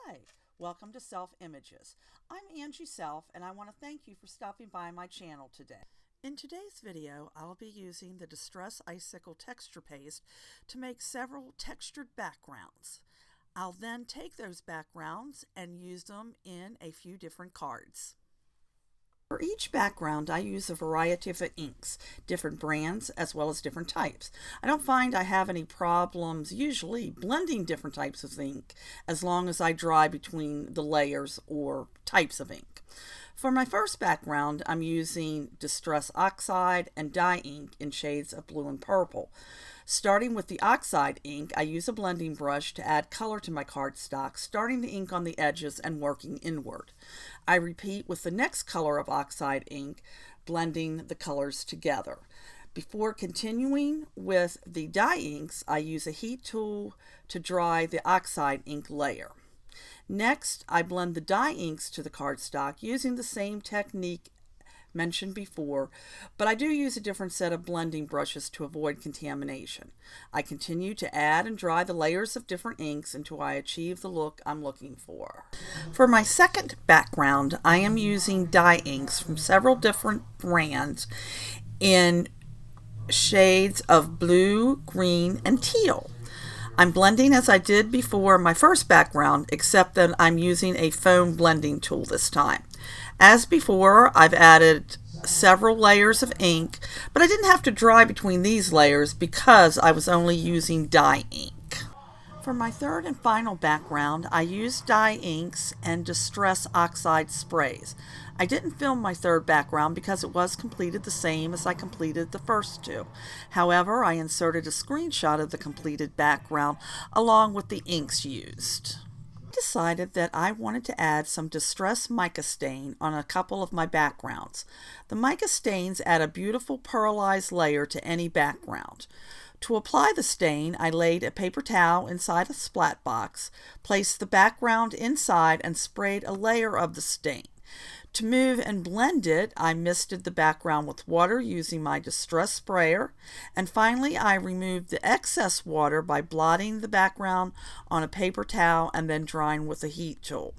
Hi, welcome to Self Images. I'm Angie Self, and I want to thank you for stopping by my channel today. In today's video, I'll be using the Distress Icicle texture paste to make several textured backgrounds. I'll then take those backgrounds and use them in a few different cards. For each background, I use a variety of inks, different brands as well as different types. I don't find I have any problems usually blending different types of ink as long as I dry between the layers or types of ink. For my first background, I'm using Distress Oxide and dye ink in shades of blue and purple. Starting with the oxide ink, I use a blending brush to add color to my cardstock, starting the ink on the edges and working inward. I repeat with the next color of oxide ink, blending the colors together. Before continuing with the dye inks, I use a heat tool to dry the oxide ink layer. Next, I blend the dye inks to the cardstock using the same technique mentioned before, but I do use a different set of blending brushes to avoid contamination. I continue to add and dry the layers of different inks until I achieve the look I'm looking for. For my second background, I am using dye inks from several different brands in shades of blue, green, and teal. I'm blending as I did before my first background, except that I'm using a foam blending tool this time. As before, I've added several layers of ink, but I didn't have to dry between these layers because I was only using dye ink. For my third and final background, I used dye inks and Distress Oxide sprays. I didn't film my third background because it was completed the same as I completed the first two. However, I inserted a screenshot of the completed background along with the inks used. I decided that I wanted to add some Distress mica stain on a couple of my backgrounds. The mica stains add a beautiful pearlized layer to any background. To apply the stain, I laid a paper towel inside a splat box, placed the background inside, and sprayed a layer of the stain. To move and blend it, I misted the background with water using my Distress sprayer, and finally I removed the excess water by blotting the background on a paper towel and then drying with a heat tool.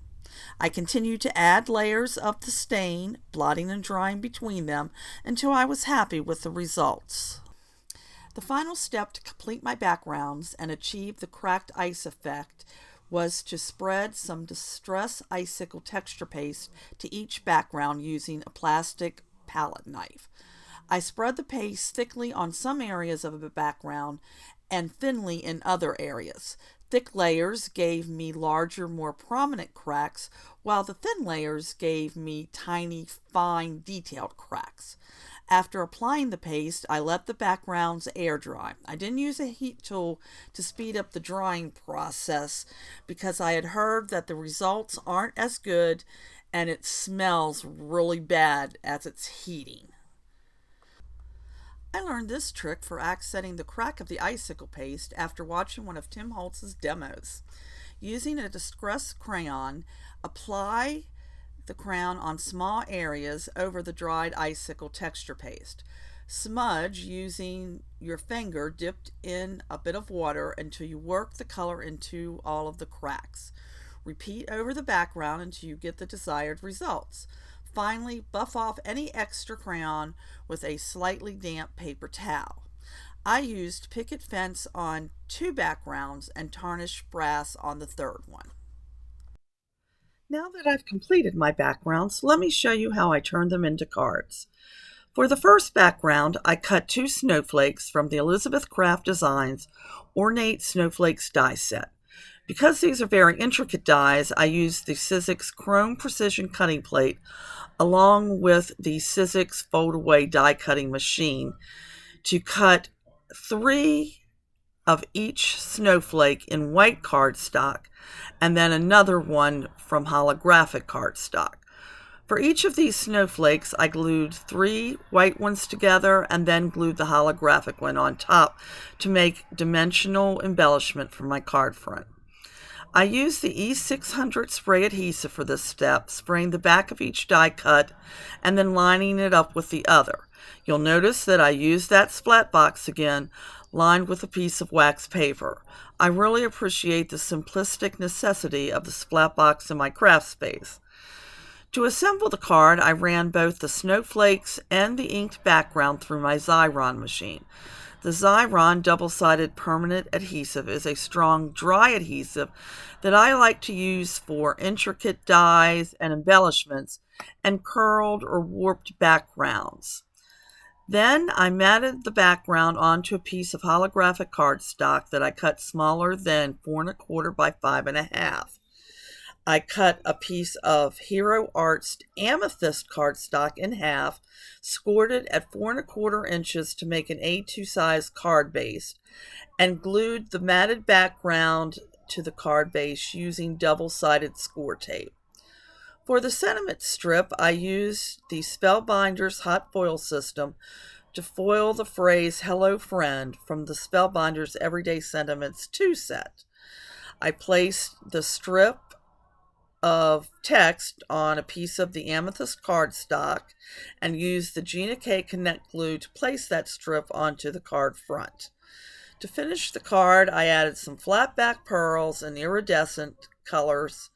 I continued to add layers of the stain, blotting and drying between them until I was happy with the results. The final step to complete my backgrounds and achieve the cracked ice effect was to spread some Distress Icicle texture paste to each background using a plastic palette knife. I spread the paste thickly on some areas of the background and thinly in other areas. Thick layers gave me larger, more prominent cracks, while the thin layers gave me tiny, fine, detailed cracks. After applying the paste, I let the backgrounds air dry. I didn't use a heat tool to speed up the drying process because I had heard that the results aren't as good and it smells really bad as it's heating. I learned this trick for accenting the crack of the icicle paste after watching one of Tim Holtz's demos. Using a Distress crayon, apply the crayon on small areas over the dried icicle texture paste. Smudge using your finger dipped in a bit of water until you work the color into all of the cracks. Repeat over the background until you get the desired results. Finally, buff off any extra crayon with a slightly damp paper towel. I used picket fence on 2 backgrounds and tarnished brass on the third one. Now that I've completed my backgrounds, let me show you how I turn them into cards. For the first background, I cut 2 snowflakes from the Elizabeth Craft Designs Ornate Snowflakes die set. Because these are very intricate dies, I used the Sizzix Chrome Precision Cutting Plate along with the Sizzix Fold-Away die cutting machine to cut 3 of each snowflake in white cardstock and then another one from holographic cardstock. For each of these snowflakes, I glued 3 white ones together and then glued the holographic one on top to make dimensional embellishment for my card front. I used the E600 spray adhesive for this step, spraying the back of each die cut and then lining it up with the other. You'll notice that I used that splat box again, lined with a piece of wax paper. I really appreciate the simplistic necessity of the splat box in my craft space. To assemble the card, I ran both the snowflakes and the inked background through my Xyron machine. The Xyron double-sided permanent adhesive is a strong, dry adhesive that I like to use for intricate dies and embellishments and curled or warped backgrounds. Then I matted the background onto a piece of holographic cardstock that I cut smaller than 4 1/4 by 5 1/2. I cut a piece of Hero Arts amethyst cardstock in half, scored it at 4 1/4 inches to make an A2 size card base, and glued the matted background to the card base using double-sided score tape. For the sentiment strip, I used the Spellbinders hot foil system to foil the phrase "Hello Friend" from the Spellbinders Everyday Sentiments 2 set. I placed the strip of text on a piece of the amethyst cardstock and used the Gina K Connect glue to place that strip onto the card front. To finish the card, I added some flat back pearls and iridescent colors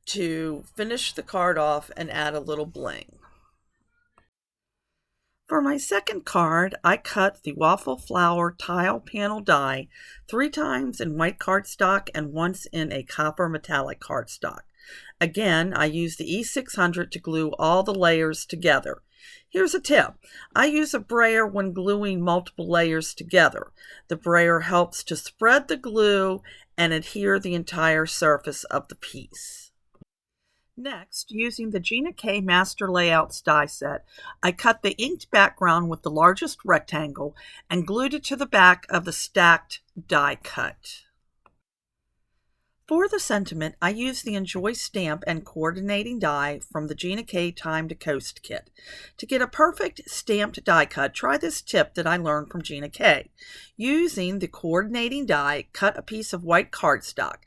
to finish the card off and add a little bling. For my second card, I cut the waffle flower tile panel die 3 times in white cardstock and once in a copper metallic cardstock. Again, I used the E600 to glue all the layers together. Here's a tip. I use a brayer when gluing multiple layers together. The brayer helps to spread the glue and adhere the entire surface of the piece. Next, using the Gina K Master Layouts die set, I cut the inked background with the largest rectangle and glued it to the back of the stacked die cut. For the sentiment, I used the Enjoy stamp and coordinating die from the Gina K Time to Coast kit. To get a perfect stamped die cut, try this tip that I learned from Gina K. Using the coordinating die, cut a piece of white cardstock.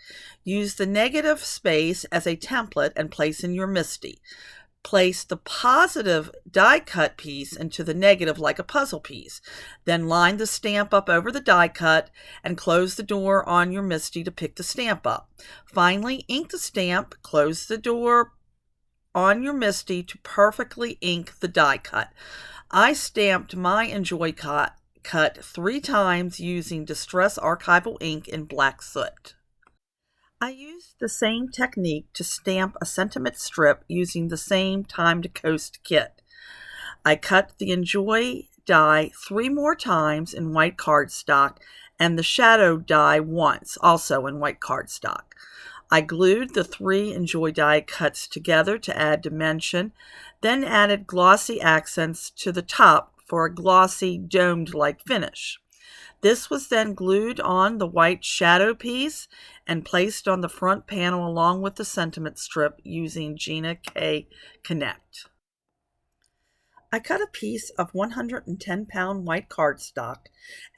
Use the negative space as a template and place in your MISTI. Place the positive die cut piece into the negative like a puzzle piece. Then line the stamp up over the die cut and close the door on your MISTI to pick the stamp up. Finally, ink the stamp, close the door on your MISTI to perfectly ink the die cut. I stamped my Enjoy cut 3 times using Distress Archival ink in black soot. I used the same technique to stamp a sentiment strip using the same Time to Coast kit. I cut the Enjoy die 3 more times in white cardstock and the Shadow die once, also in white cardstock. I glued the 3 Enjoy die cuts together to add dimension, then added glossy accents to the top for a glossy, domed-like finish. This was then glued on the white shadow piece and placed on the front panel along with the sentiment strip using Gina K Connect. I cut a piece of 110-pound white cardstock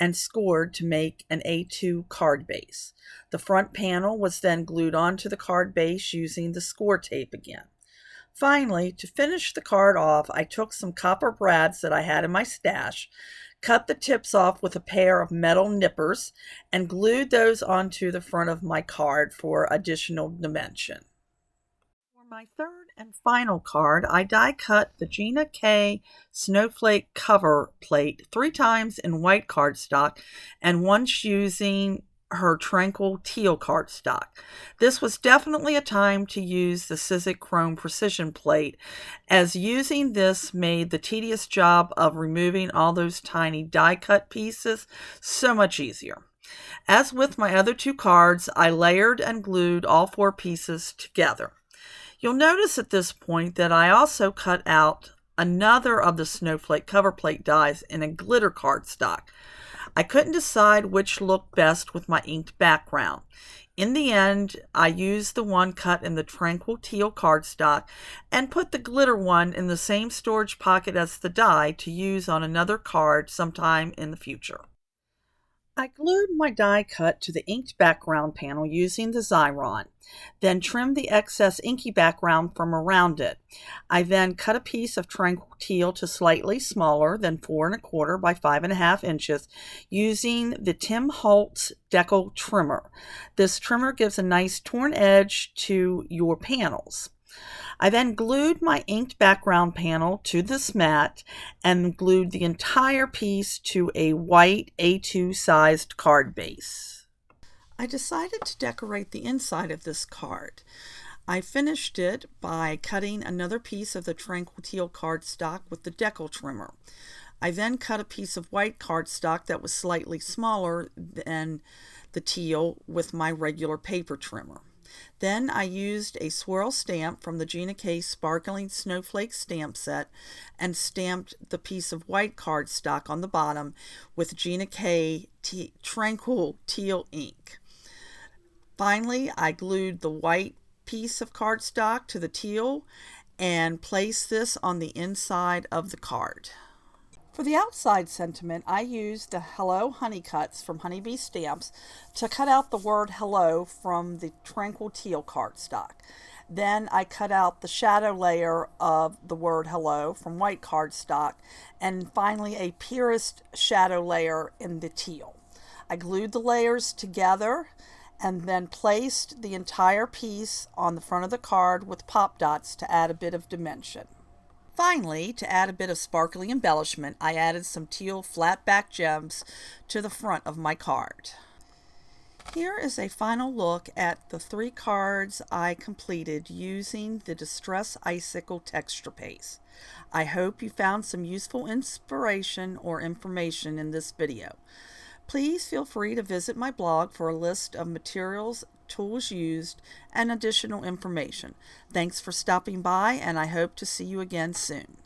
and scored to make an A2 card base. The front panel was then glued onto the card base using the score tape again. Finally, to finish the card off, I took some copper brads that I had in my stash, cut the tips off with a pair of metal nippers, and glued those onto the front of my card for additional dimension. For my third and final card, I die cut the Gina K Snowflake cover plate 3 times in white cardstock and once using her Tranquil teal cardstock. This was definitely a time to use the Sizzix Chrome Precision plate, as using this made the tedious job of removing all those tiny die cut pieces so much easier. As with my other 2 cards, I layered and glued all 4 pieces together. You'll notice at this point that I also cut out another of the snowflake cover plate dies in a glitter cardstock. I couldn't decide which looked best with my inked background. In the end, I used the one cut in the Tranquil teal cardstock and put the glitter one in the same storage pocket as the die to use on another card sometime in the future. I glued my die cut to the inked background panel using the Xyron, then trimmed the excess inky background from around it. I then cut a piece of tranquil teal to slightly smaller than 4 1/4 by 5 1/2 inches using the Tim Holtz Decal trimmer. This trimmer gives a nice torn edge to your panels. I then glued my inked background panel to this mat and glued the entire piece to a white A2 sized card base. I decided to decorate the inside of this card. I finished it by cutting another piece of the Tranquil Teal cardstock with the Decal trimmer. I then cut a piece of white cardstock that was slightly smaller than the teal with my regular paper trimmer. Then I used a swirl stamp from the Gina K Sparkling Snowflake stamp set and stamped the piece of white cardstock on the bottom with Gina K Tranquil Teal ink. Finally, I glued the white piece of cardstock to the teal and placed this on the inside of the card. For the outside sentiment, I used the Hello Honey Cuts from Honeybee Stamps to cut out the word hello from the Tranquil Teal cardstock. Then I cut out the shadow layer of the word hello from white cardstock, and finally a pierced shadow layer in the teal. I glued the layers together and then placed the entire piece on the front of the card with pop dots to add a bit of dimension. Finally, to add a bit of sparkly embellishment, I added some teal flat back gems to the front of my card. Here is a final look at the 3 cards I completed using the Distress Icicle texture paste. I hope you found some useful inspiration or information in this video. Please feel free to visit my blog for a list of materials, tools used, and additional information. Thanks for stopping by, and I hope to see you again soon.